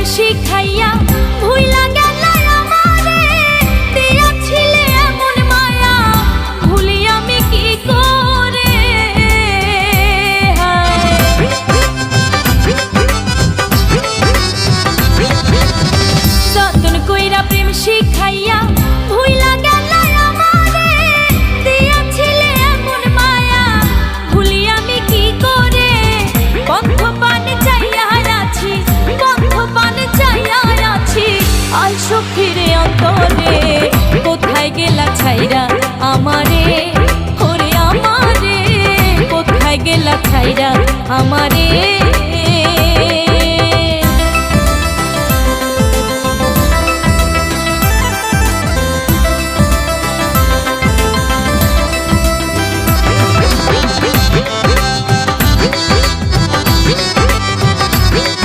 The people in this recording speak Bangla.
শিখাইয়া ভুইলা গেলা আমারে, দিয়াছিলে এমন মায়া ভুলি আমি কি করে। যতন কইরা প্রেম শিখাইয়া ভুইলা গেলা আমারে, দিয়াছিলে এমন মায়া ভুলি আমি কি করে। বন্ধ পানে চাইয়া আছি, বন্ধ পানে চাইয়া আছি, আইসো ফিরে অন্তরে। কোথায় গেলা ছাইরা আমারে, ওরে আমারে, কোথায় গেলা ছাইরা আমারে।